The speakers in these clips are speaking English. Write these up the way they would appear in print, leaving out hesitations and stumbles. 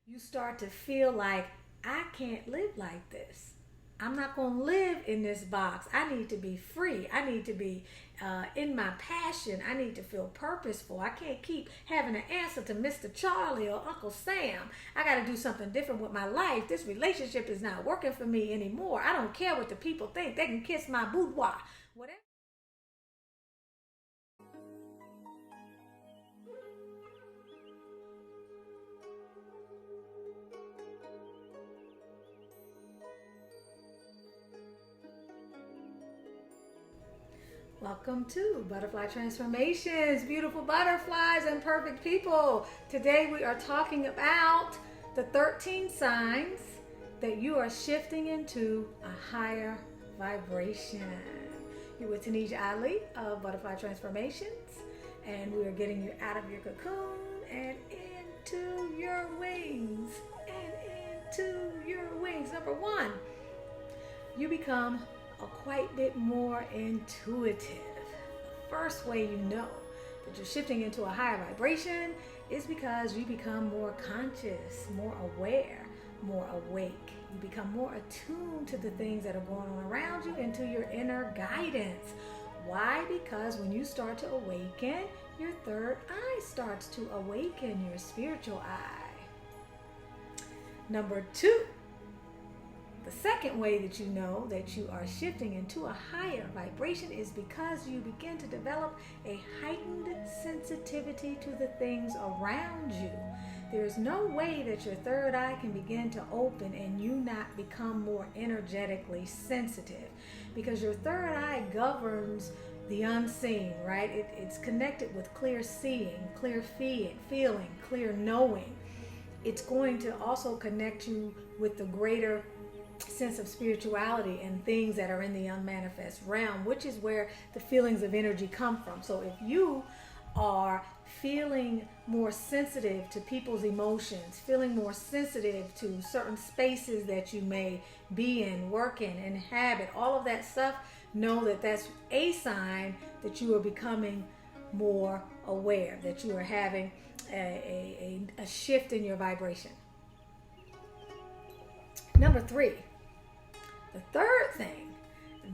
you start to feel like, I can't live like this. I'm not going to live in this box. I need to be free. I need to be in my passion. I need to feel purposeful. I can't keep having an answer to Mr. Charlie or Uncle Sam. I got to do something different with my life. This relationship is not working for me anymore. I don't care what the people think. They can kiss my boudoir. Whatever. Welcome to Butterfly Transformations, beautiful butterflies and perfect people. Today we are talking about the 13 signs that you are shifting into a higher vibration. You're with Tanisha Ali of Butterfly Transformations, and we are getting you out of your cocoon and into your wings. Number one, you become a quite bit more intuitive. The first way you know that you're shifting into a higher vibration is because you become more conscious, more aware, more awake. You become more attuned to the things that are going on around you and to your inner guidance. Why? Because when you start to awaken, your third eye starts to awaken, your spiritual eye. Number two, the second way that you know that you are shifting into a higher vibration is because you begin to develop a heightened sensitivity to the things around you. There is no way that your third eye can begin to open and you not become more energetically sensitive, because your third eye governs the unseen, right? It's connected with clear seeing, clear feeling, clear knowing. It's going to also connect you with the greater sense of spirituality and things that are in the unmanifest realm, which is where the feelings of energy come from. So if you are feeling more sensitive to people's emotions, feeling more sensitive to certain spaces that you may be in, work in, inhabit, all of that stuff, know that that's a sign that you are becoming more aware, that you are having a shift in your vibration. Number three, the third thing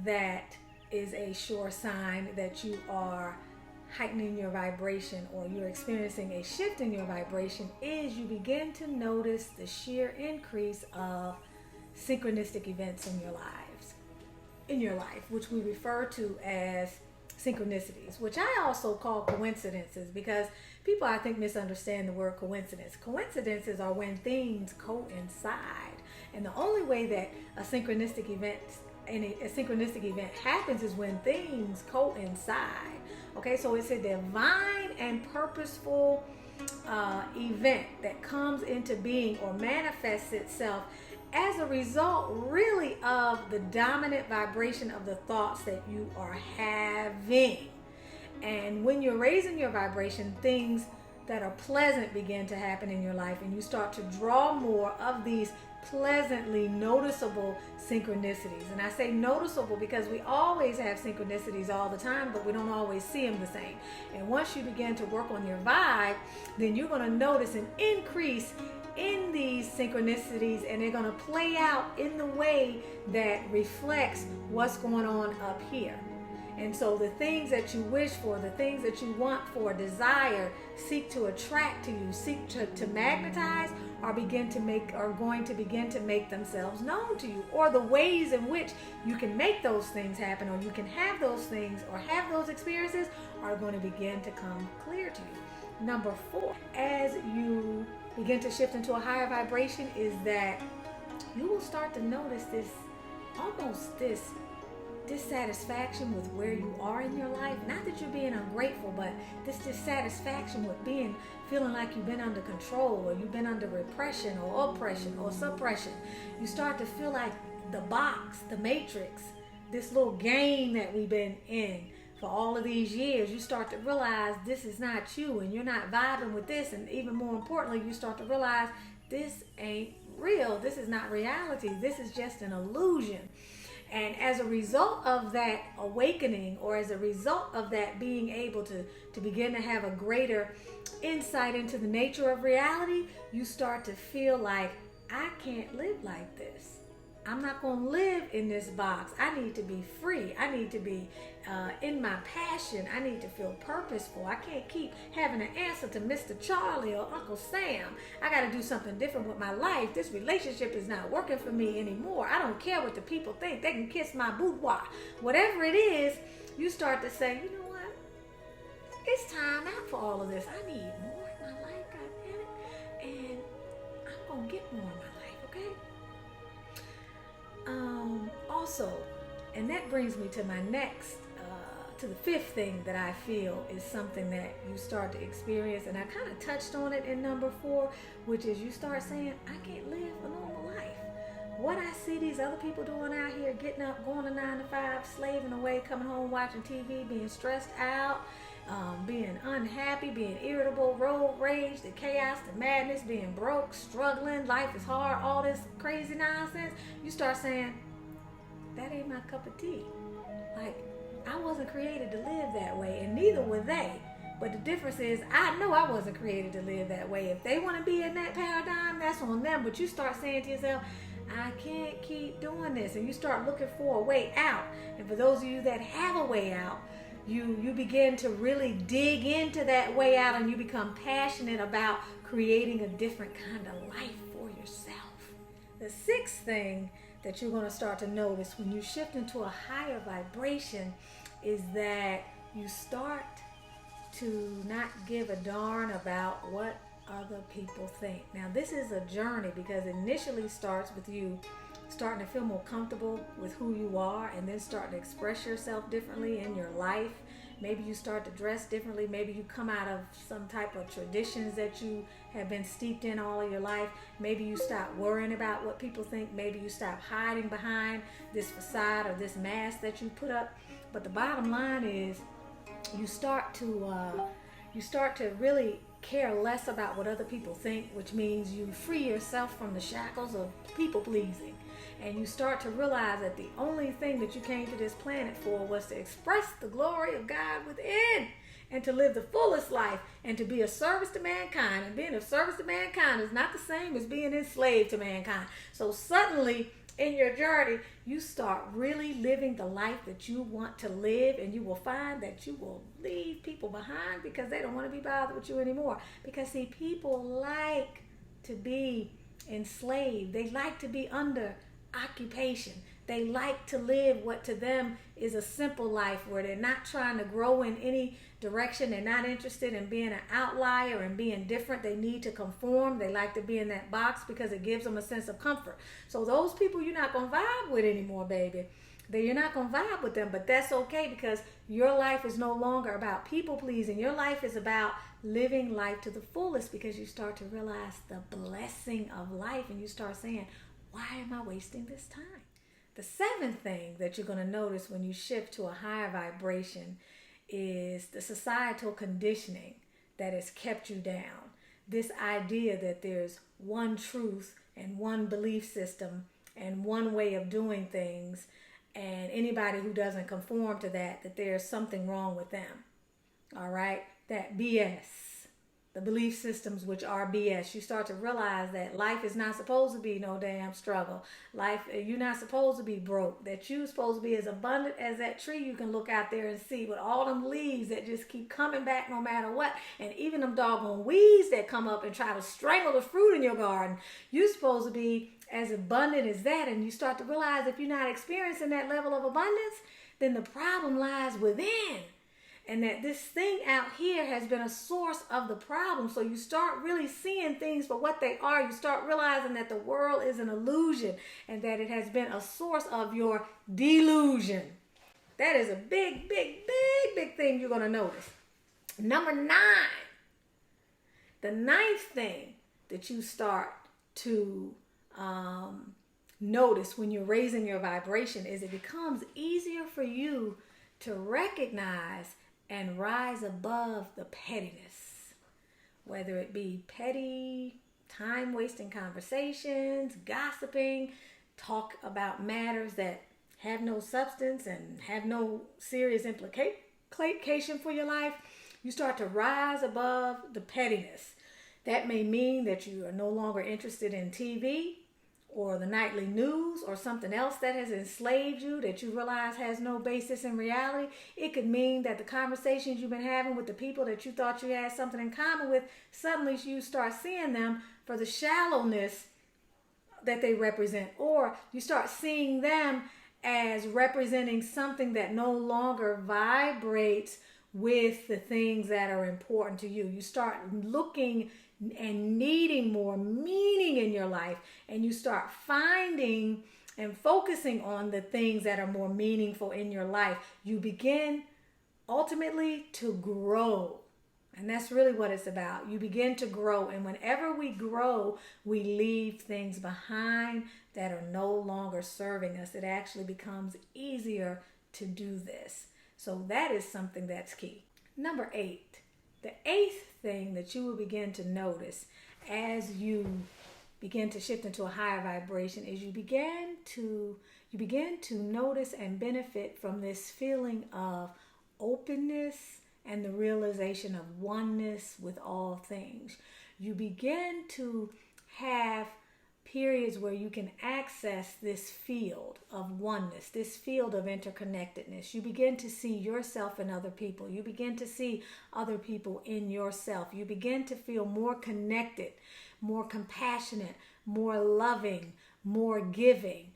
that is a sure sign that you are heightening your vibration or you're experiencing a shift in your vibration is you begin to notice the sheer increase of synchronistic events in your life, which we refer to as synchronicities, which I also call coincidences, because people, I think, misunderstand the word coincidence. Coincidences are when things coincide. And the only way that a synchronistic event happens is when things coincide. Okay, so it's a divine and purposeful event that comes into being or manifests itself as a result, really, of the dominant vibration of the thoughts that you are having. And when you're raising your vibration, things that are pleasant begin to happen in your life, and you start to draw more of these pleasantly noticeable synchronicities. And I say noticeable because we always have synchronicities all the time, but we don't always see them the same. And once you begin to work on your vibe, then you're going to notice an increase in these synchronicities, and they're going to play out in the way that reflects what's going on up here. And so the things that you wish for, the things that you want for, desire, seek to attract to you, seek to magnetize, are going to begin to make themselves known to you. Or the ways in which you can make those things happen, or you can have those things or have those experiences, are going to begin to come clear to you. Number four, as you begin to shift into a higher vibration, is that you will start to notice this dissatisfaction with where you are in your life. Not that you're being ungrateful, but this dissatisfaction with feeling like you've been under control, or you've been under repression or oppression or suppression. You start to feel like the box, the matrix, this little game that we've been in for all of these years, you start to realize this is not you, and you're not vibing with this. And even more importantly, you start to realize this ain't real. This is not reality. This is just an illusion. And as a result of that awakening, or as a result of that being able to begin to have a greater insight into the nature of reality, you start to feel like, I can't live like this. I'm not going to live in this box. I need to be free. I need to be in my passion. I need to feel purposeful. I can't keep having an answer to Mr. Charlie or Uncle Sam. I got to do something different with my life. This relationship is not working for me anymore. I don't care what the people think. They can kiss my boudoir. Whatever it is, you start to say, you know what? It's time out for all of this. I need more in my life, goddammit. And I'm going to get more in my life, okay? Also, and that brings me to my next, to the fifth thing that I feel is something that you start to experience, and I kind of touched on it in number 4, which is you start saying, I can't live a normal life. What I see these other people doing out here, getting up, going to 9 to 5, slaving away, coming home, watching TV, being stressed out, being unhappy, being irritable, road rage, the chaos, the madness, being broke, struggling, life is hard, all this crazy nonsense, you start saying, that ain't my cup of tea. Like, I wasn't created to live that way, and neither were they. But the difference is, I know I wasn't created to live that way. If they want to be in that paradigm, that's on them. But you start saying to yourself, I can't keep doing this. And you start looking for a way out. And for those of you that have a way out, you begin to really dig into that way out, and you become passionate about creating a different kind of life for yourself. The sixth thing that you're going to start to notice when you shift into a higher vibration is that you start to not give a darn about what other people think. Now, this is a journey, because it initially starts with you starting to feel more comfortable with who you are, and then starting to express yourself differently in your life. Maybe you start to dress differently. Maybe you come out of some type of traditions that you have been steeped in all of your life. Maybe you stop worrying about what people think. Maybe you stop hiding behind this facade or this mask that you put up. But the bottom line is, you start to really care less about what other people think, which means you free yourself from the shackles of people pleasing. And you start to realize that the only thing that you came to this planet for was to express the glory of God within, and to live the fullest life, and to be of service to mankind. And being of service to mankind is not the same as being enslaved to mankind. So suddenly, in your journey, you start really living the life that you want to live, and you will find that you will leave people behind because they don't want to be bothered with you anymore. Because see, people like to be enslaved. They like to be under occupation. They like to live what to them is a simple life, where they're not trying to grow in any direction. They're not interested in being an outlier and being different. They need to conform. They like to be in that box because it gives them a sense of comfort. So those people you're not going to vibe with anymore, baby. You're not going to vibe with them, but that's okay, because your life is no longer about people pleasing. Your life is about living life to the fullest, because you start to realize the blessing of life, and you start saying, why am I wasting this time? The seventh thing that you're going to notice when you shift to a higher vibration is the societal conditioning that has kept you down. This idea that there's one truth and one belief system and one way of doing things, and anybody who doesn't conform to that there's something wrong with them. All right? That BS. The belief systems, which are BS. You start to realize that life is not supposed to be no damn struggle. Life, you're not supposed to be broke. That you're supposed to be as abundant as that tree you can look out there and see, with all them leaves that just keep coming back no matter what. And even them doggone weeds that come up and try to strangle the fruit in your garden. You're supposed to be as abundant as that. And you start to realize if you're not experiencing that level of abundance, then the problem lies within. And that this thing out here has been a source of the problem. So you start really seeing things for what they are. You start realizing that the world is an illusion, and that it has been a source of your delusion. That is a big, big, big, big thing you're going to notice. Number 9. The ninth thing that you start to notice when you're raising your vibration is it becomes easier for you to recognize and rise above the pettiness, whether it be petty, time-wasting conversations, gossiping, talk about matters that have no substance and have no serious implication for your life, you start to rise above the pettiness. That may mean that you are no longer interested in TV or the nightly news or something else that has enslaved you that you realize has no basis in reality. It could mean that the conversations you've been having with the people that you thought you had something in common with, suddenly you start seeing them for the shallowness that they represent, or you start seeing them as representing something that no longer vibrates with the things that are important to you. You start looking and needing more meaning in your life, and you start finding and focusing on the things that are more meaningful in your life. You begin ultimately to grow. And that's really what it's about. You begin to grow. And whenever we grow, we leave things behind that are no longer serving us. It actually becomes easier to do this. So that is something that's key. Number 8. The 8th thing that you will begin to notice as you begin to shift into a higher vibration is you begin to notice and benefit from this feeling of openness and the realization of oneness with all things. You begin to have periods where you can access this field of oneness, this field of interconnectedness. You begin to see yourself in other people. You begin to see other people in yourself. You begin to feel more connected, more compassionate, more loving, more giving.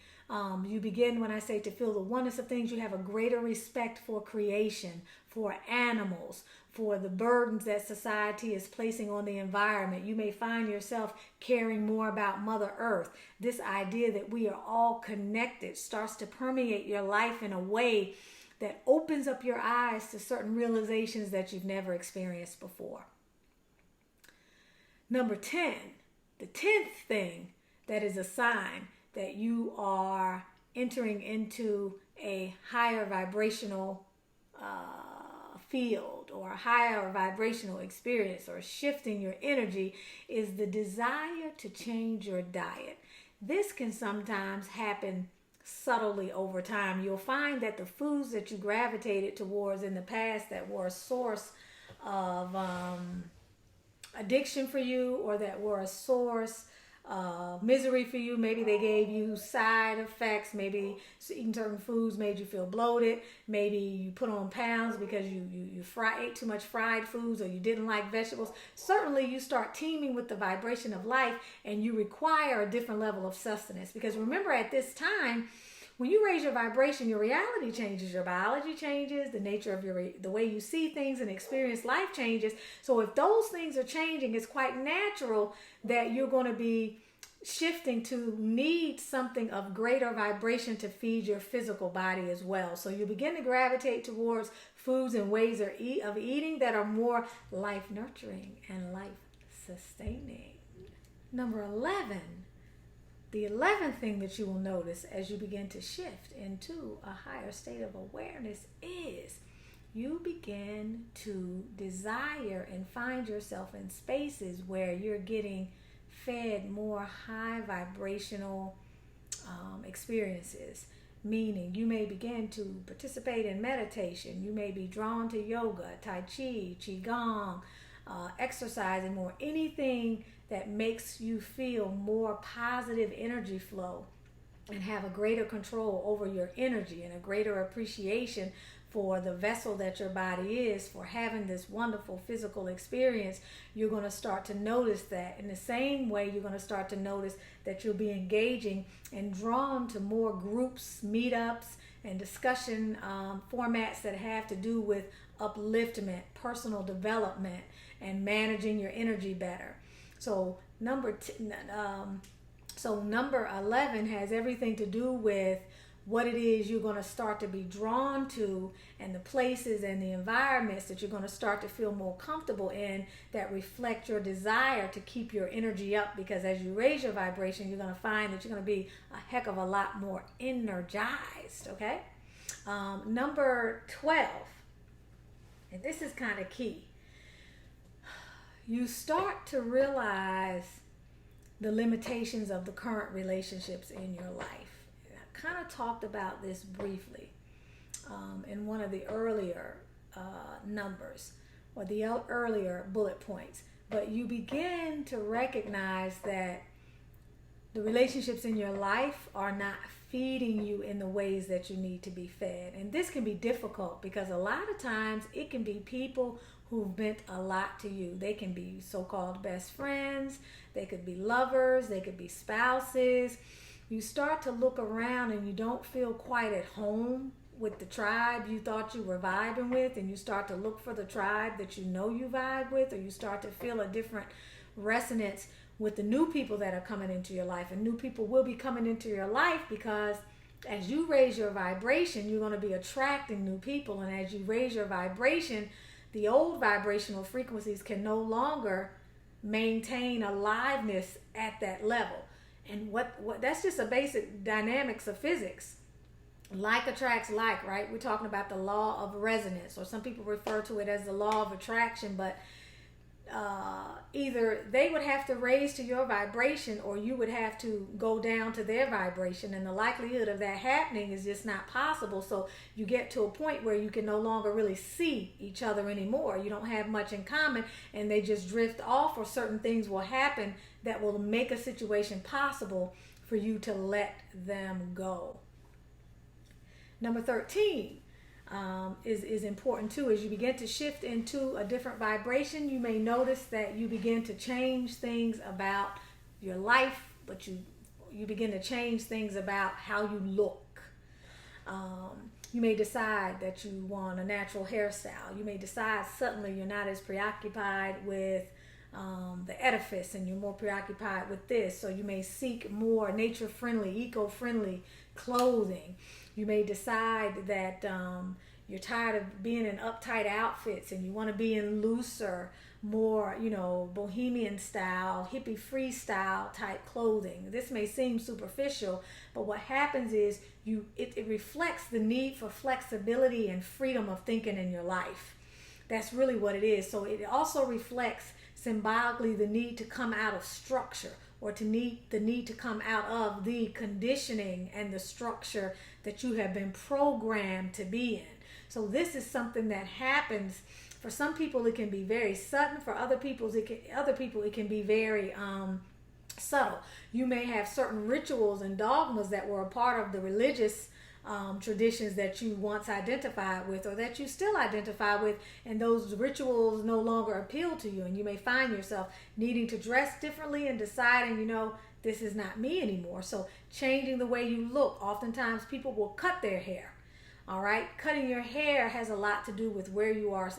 You begin, when I say to feel the oneness of things, you have a greater respect for creation, for animals, for the burdens that society is placing on the environment. You may find yourself caring more about Mother Earth. This idea that we are all connected starts to permeate your life in a way that opens up your eyes to certain realizations that you've never experienced before. Number 10, the 10th thing that is a sign that you are entering into a higher vibrational field or a higher vibrational experience or shifting your energy is the desire to change your diet. This can sometimes happen subtly over time. You'll find that the foods that you gravitated towards in the past that were a source of addiction for you, or that were a source misery for you. Maybe they gave you side effects. Maybe eating certain foods made you feel bloated. Maybe you put on pounds because you ate too much fried foods, or you didn't like vegetables. Certainly you start teaming with the vibration of life, and you require a different level of sustenance. Because remember, at this time, when you raise your vibration, your reality changes, your biology changes, the nature of the way you see things and experience life changes. So if those things are changing, it's quite natural that you're going to be shifting to need something of greater vibration to feed your physical body as well. So you begin to gravitate towards foods and ways of eating that are more life nurturing and life sustaining. Number 11. The 11th thing that you will notice as you begin to shift into a higher state of awareness is you begin to desire and find yourself in spaces where you're getting fed more high vibrational experiences. Meaning you may begin to participate in meditation. You may be drawn to yoga, tai chi, qigong, exercising more, anything that makes you feel more positive energy flow and have a greater control over your energy and a greater appreciation for the vessel that your body is, for having this wonderful physical experience. You're going to start to notice that. In the same way, you're going to start to notice that you'll be engaging and drawn to more groups, meetups, and discussion formats that have to do with upliftment, personal development, and managing your energy better. So number 11 has everything to do with what it is you're going to start to be drawn to, and the places and the environments that you're going to start to feel more comfortable in that reflect your desire to keep your energy up. Because as you raise your vibration, you're going to find that you're going to be a heck of a lot more energized. Okay. Number 12, and this is kind of key. You start to realize the limitations of the current relationships in your life. kind of talked about this briefly in one of the earlier numbers or the earlier bullet points. But you begin to recognize that the relationships in your life are not feeding you in the ways that you need to be fed. And this can be difficult because a lot of times it can be people who've meant a lot to you. They can be so-called best friends, they could be lovers, they could be spouses. You start to look around and you don't feel quite at home with the tribe you thought you were vibing with, and you start to look for the tribe that you know you vibe with, or you start to feel a different resonance with the new people that are coming into your life. And new people will be coming into your life because as you raise your vibration, you're going to be attracting new people. And as you raise your vibration, the old vibrational frequencies can no longer maintain aliveness at that level. And what that's just a basic dynamics of physics. Like attracts like, right? We're talking about the law of resonance, or some people refer to it as the law of attraction, but either they would have to raise to your vibration or you would have to go down to their vibration, and the likelihood of that happening is just not possible. So you get to a point where you can no longer really see each other anymore. You don't have much in common, and they just drift off, or certain things will happen that will make a situation possible for you to let them go. Number 13 is important too. As you begin to shift into a different vibration, you may notice that you begin to change things about your life, but you begin to change things about how you look. You may decide that you want a natural hairstyle. You may decide suddenly you're not as preoccupied with the edifice, and you're more preoccupied with this. So you may seek more nature-friendly, eco-friendly clothing. You may decide that you're tired of being in uptight outfits and you want to be in looser, more, bohemian style, hippie freestyle type clothing. This may seem superficial, but what happens is it reflects the need for flexibility and freedom of thinking in your life. That's really what it is. So it also reflects symbolically the need to come out of structure, or the need to come out of the conditioning and the structure that you have been programmed to be in. So this is something that happens. For some people, it can be very sudden. For other people, it can be very subtle. You may have certain rituals and dogmas that were a part of the religious traditions that you once identified with, or that you still identify with, and those rituals no longer appeal to you, and you may find yourself needing to dress differently and deciding, this is not me anymore. So changing the way you look. Oftentimes people will cut their hair. All right, cutting your hair has a lot to do with where you are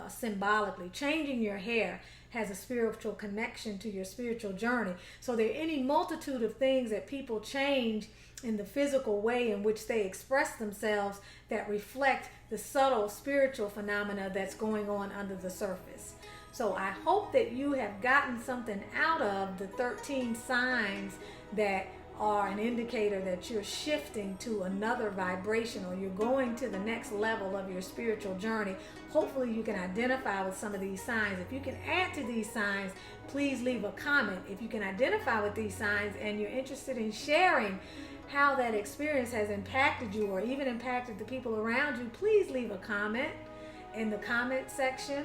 symbolically. Changing your hair has a spiritual connection to your spiritual journey. So there are any multitude of things that people change in the physical way in which they express themselves that reflect the subtle spiritual phenomena that's going on under the surface. So I hope that you have gotten something out of the 13 signs that are an indicator that you're shifting to another vibration, or you're going to the next level of your spiritual journey. Hopefully you can identify with some of these signs. If you can add to these signs, please leave a comment. If you can identify with these signs and you're interested in sharing how that experience has impacted you, or even impacted the people around you, please leave a comment in the comment section.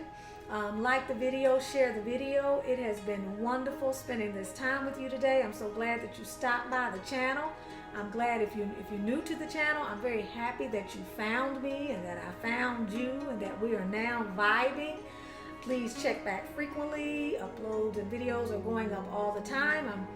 Like the video, share the video. It has been wonderful spending this time with you today. I'm so glad that you stopped by the channel. I'm glad if you're new to the channel, I'm very happy that you found me and that I found you and that we are now vibing. Please check back frequently. Uploads and videos are going up all the time. I'm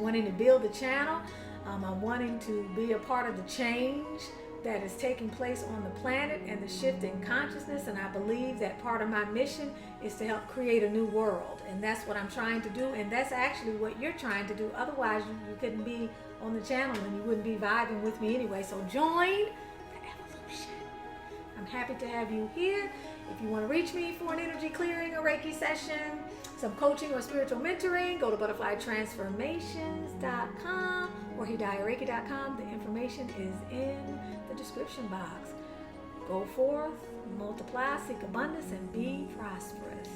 wanting to build the channel. I'm wanting to be a part of the change that is taking place on the planet and the shift in consciousness, and I believe that part of my mission is to help create a new world, and that's what I'm trying to do, and that's actually what you're trying to do. Otherwise you couldn't be on the channel and you wouldn't be vibing with me anyway. So join the evolution. I'm happy to have you here. If you want to reach me for an energy clearing or Reiki session, some coaching or spiritual mentoring, go to butterflytransformations.com or HAIR.com. The information is in the description box. Go forth, multiply, seek abundance, and be prosperous.